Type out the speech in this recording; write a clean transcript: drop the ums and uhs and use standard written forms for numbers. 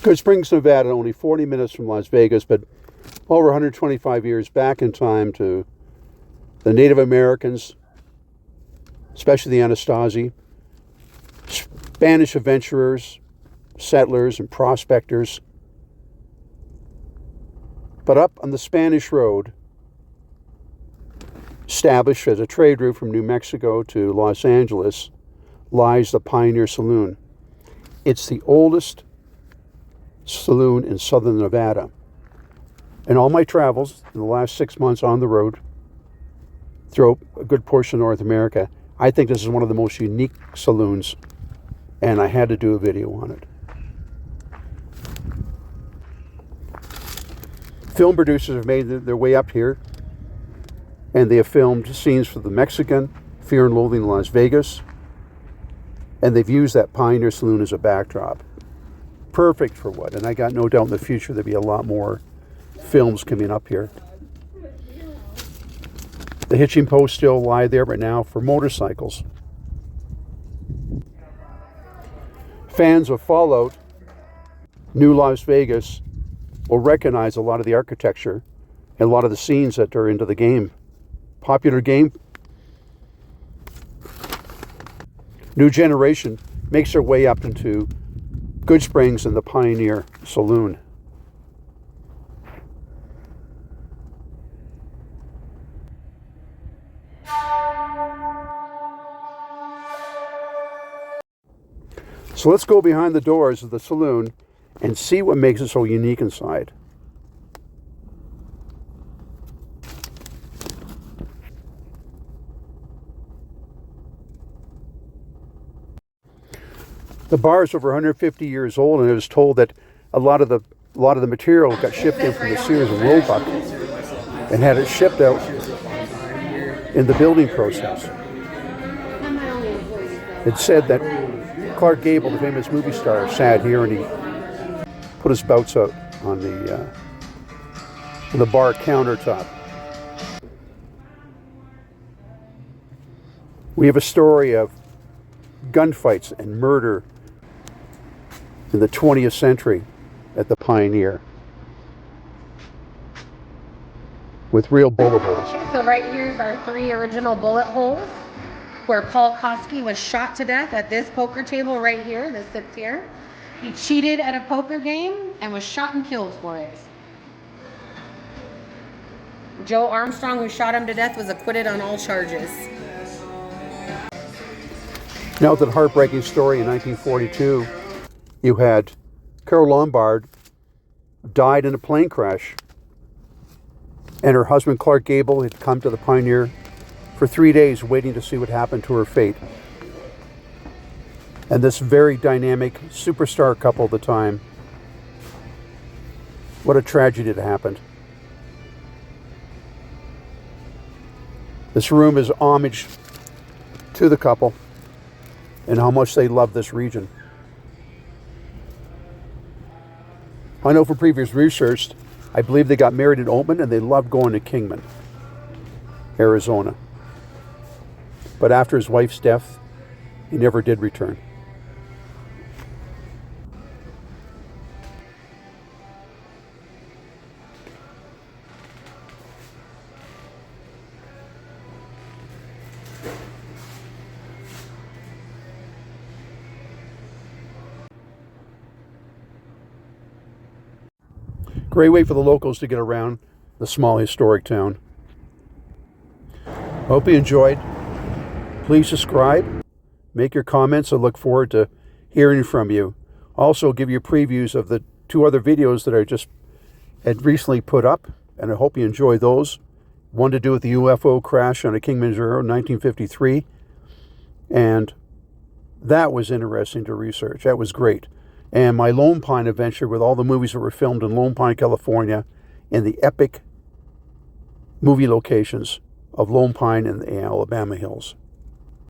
Goodsprings, Nevada, only 40 minutes from Las Vegas, but over 125 years back in time to the Native Americans, especially the Anasazi, Spanish adventurers, settlers, and prospectors. But up on the Spanish Road, established as a trade route from New Mexico to Los Angeles, lies the Pioneer Saloon. It's the oldest saloon in southern Nevada. In all my travels in the last 6 months on the road, throughout a good portion of North America, I think this is one of the most unique saloons, and I had to do a video on it. Film producers have made their way up here, and they have filmed scenes for the Mexican, Fear and Loathing in Las Vegas, and they've used that Pioneer Saloon as a backdrop. Perfect for what? And I got no doubt in the future there'll be a lot more films coming up here. The hitching posts still lie there, but now for motorcycles. Fans of Fallout, New Las Vegas, will recognize a lot of the architecture and a lot of the scenes that are into the game. Popular game. New generation makes their way up into Goodsprings and the Pioneer Saloon. So let's go behind the doors of the saloon and see what makes it so unique inside. The bar is over 150 years old, and it was told that a lot of the material got shipped in from the Sears and Roebuck and had it shipped out in the building process. It said that Clark Gable, the famous movie star, sat here and he put his bouts out on the bar countertop. We have a story of gunfights and murder in the 20th century at the Pioneer with real bullet holes. So right here is our 3 original bullet holes where Paul Kosky was shot to death at this poker table right here that sits here. He cheated at a poker game and was shot and killed for it. Joe Armstrong, who shot him to death, was acquitted on all charges. Now, the heartbreaking story in 1942, you had Carol Lombard died in a plane crash, and her husband Clark Gable had come to the Pioneer for 3 days waiting to see what happened to her fate. And this very dynamic superstar couple at the time, what a tragedy that happened. This room is homage to the couple and how much they love this region. I know from previous research, I believe they got married in Oatman and they loved going to Kingman, Arizona. But after his wife's death, he never did return. Great way for the locals to get around the small historic town. Hope you enjoyed. Please subscribe, make your comments. I look forward to hearing from you. Also give you previews of the 2 other videos that I just had recently put up, and I hope you enjoy those. One to do with the UFO crash on a Kilimanjaro in 1953, and that was interesting to research. That was great. And my Lone Pine adventure with all the movies that were filmed in Lone Pine, California, and the epic movie locations of Lone Pine and the Alabama Hills.